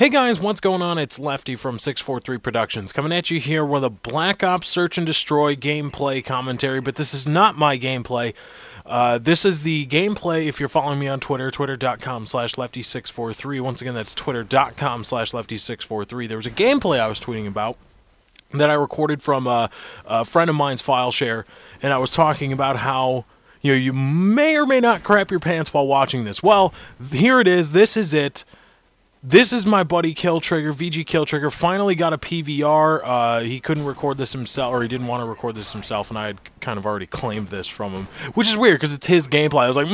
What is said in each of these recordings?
Hey guys, what's going on? It's Lefty from 643 Productions coming at you here with a Black Ops Search and Destroy gameplay commentary, but this is not my gameplay. This is the gameplay if you're following me on Twitter, twitter.com/lefty643. Once again, that's twitter.com/lefty643. There was a gameplay I was tweeting about that I recorded from a friend of mine's file share, and I was talking about how you may or may not crap your pants while watching this. Well, here it is. This is it. This is my buddy Killtrigger, VG Killtrigger, finally got a PVR. He couldn't record this himself, or he didn't want to record this himself, and I had kind of already claimed this from him, which is weird because it's his gameplay. I was like,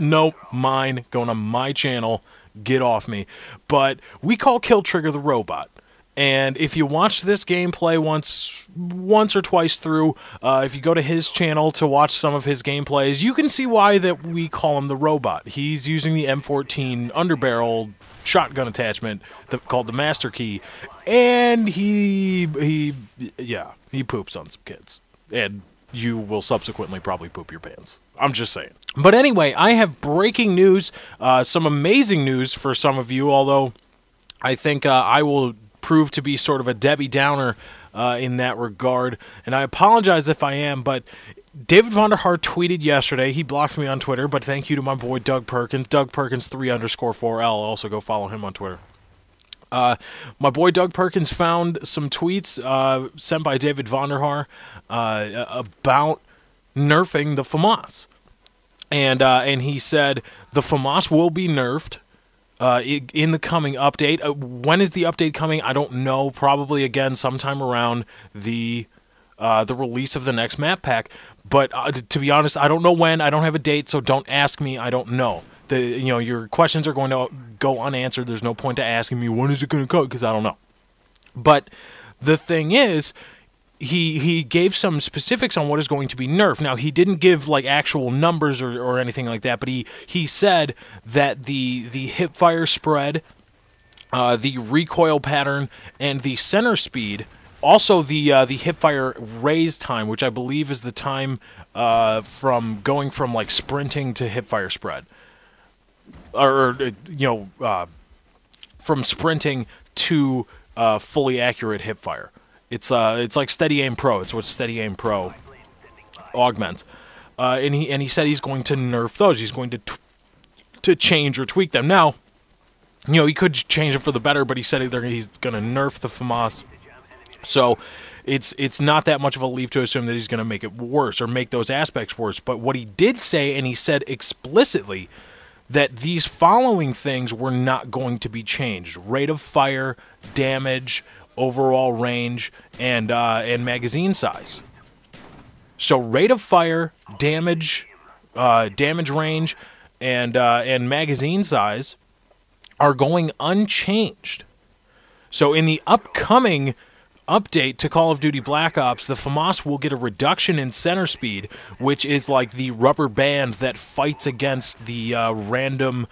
nope, mine, going on my channel, get off me. But we call Killtrigger the robot. And if you watch this gameplay once or twice through, if you go to his channel to watch some of his gameplays, you can see why that we call him the robot. He's using the M14 underbarrel shotgun attachment called the Master Key, and he poops on some kids. And you will subsequently probably poop your pants. I'm just saying. But anyway, I have breaking news, some amazing news for some of you, although I think I will prove to be sort of a Debbie Downer in that regard, and I apologize if I am, but David Vonderhaar tweeted yesterday. He blocked me on Twitter, but thank you to my boy Doug Perkins, Doug Perkins 3_4L. Also go follow him on Twitter. My boy Doug Perkins found some tweets sent by David Vonderhaar about nerfing the Famas, and he said the Famas will be nerfed in the coming update. When is the update coming? I don't know. Probably again sometime around the release of the next map pack. But to be honest, I don't know when. I don't have a date, so don't ask me. I don't know. Your questions are going to go unanswered. There's no point to asking me when is it going to come, because I don't know. But the thing is, he gave some specifics on what is going to be nerfed. Now, he didn't give like actual numbers or anything like that, but he said that the hipfire spread, the recoil pattern, and the center speed, also the hipfire raise time, which I believe is the time from going from like sprinting to hipfire spread, or from sprinting to fully accurate hipfire. It's like Steady Aim Pro. It's what Steady Aim Pro augments, and he said he's going to nerf those. He's going to change or tweak them. Now, he could change them for the better, but he said he's going to nerf the Famas. So it's not that much of a leap to assume that he's going to make it worse or make those aspects worse. But what he did say, and he said explicitly, that these following things were not going to be changed: rate of fire, damage, overall range, and magazine size. So rate of fire, damage range, and magazine size are going unchanged. So in the upcoming update to Call of Duty Black Ops, the Famas will get a reduction in center speed, which is like the rubber band that fights against the random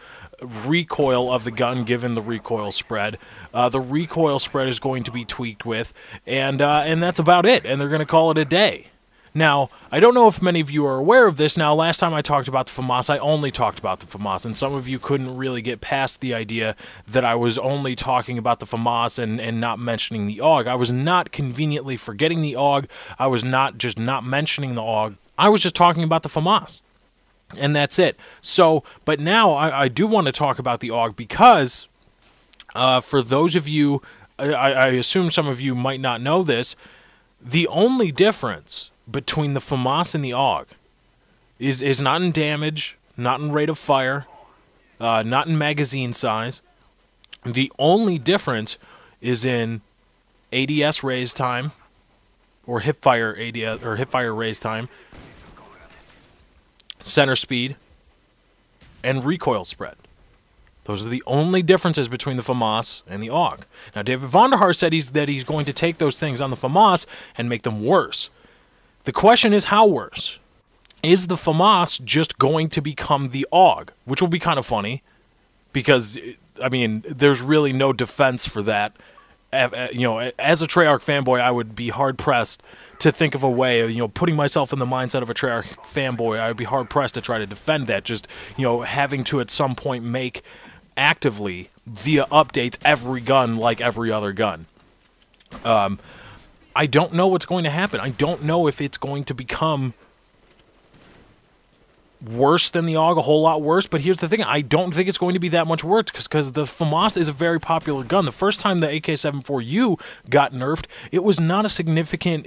recoil of the gun given the recoil spread. The recoil spread is going to be tweaked with, and that's about it, and they're going to call it a day. Now, I don't know if many of you are aware of this. Now, last time I talked about the Famas, I only talked about the Famas, and some of you couldn't really get past the idea that I was only talking about the Famas and not mentioning the AUG. I was not conveniently forgetting the AUG. I was not just not mentioning the AUG. I was just talking about the Famas. And that's it. So, but now I do want to talk about the AUG because for those of you, I assume some of you might not know this, the only difference between the Famas and the AUG is not in damage, not in rate of fire, not in magazine size. The only difference is in ADS raise time, or hipfire ADS or hipfire raise time, center speed, and recoil spread. Those are the only differences between the Famas and the AUG. Now, David Vonderhaar said that he's going to take those things on the Famas and make them worse. The question is, how worse? Is the Famas just going to become the AUG? Which will be kind of funny, because, I mean, there's really no defense for that. As a Treyarch fanboy, I would be hard-pressed to think of a way of, putting myself in the mindset of a Treyarch fanboy. I would be hard-pressed to try to defend that, just, having to at some point make actively via updates every gun like every other gun. I don't know what's going to happen. I don't know if it's going to become worse than the AUG, a whole lot worse, but here's the thing, I don't think it's going to be that much worse, because the Famas is a very popular gun. The first time the AK-74U got nerfed, it was not a significant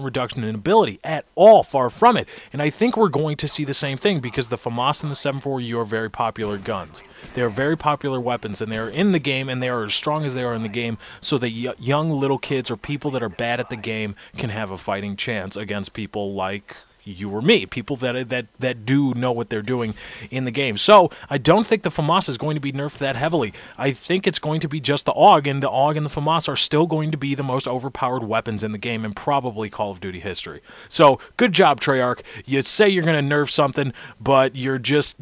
reduction in ability at all, far from it. And I think we're going to see the same thing, because the Famas and the 74U are very popular guns. They are very popular weapons, and they are in the game, and they are as strong as they are in the game, so that young little kids or people that are bad at the game can have a fighting chance against people like you or me, people that do know what they're doing in the game. So I don't think the Famas is going to be nerfed that heavily. I think it's going to be just the AUG, and the AUG and the Famas are still going to be the most overpowered weapons in the game in probably Call of Duty history. So good job, Treyarch. You say you're going to nerf something, but you're just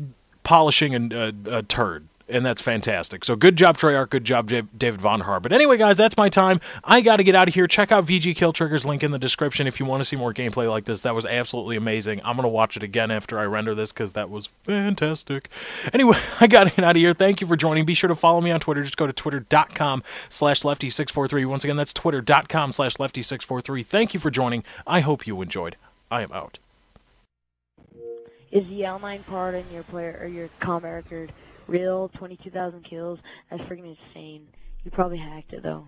polishing a turd. And that's fantastic. So good job, Treyarch. Good job, David Von Haar. But anyway, guys, that's my time. I got to get out of here. Check out VG Killtrigger's link in the description if you want to see more gameplay like this. That was absolutely amazing. I'm going to watch it again after I render this because that was fantastic. Anyway, I got to get out of here. Thank you for joining. Be sure to follow me on Twitter. Just go to twitter.com/lefty643. Once again, that's twitter.com/lefty643. Thank you for joining. I hope you enjoyed. I am out. Is the L9 part in your player or your combat record real? 22,000 kills? That's freaking insane. You probably hacked it though.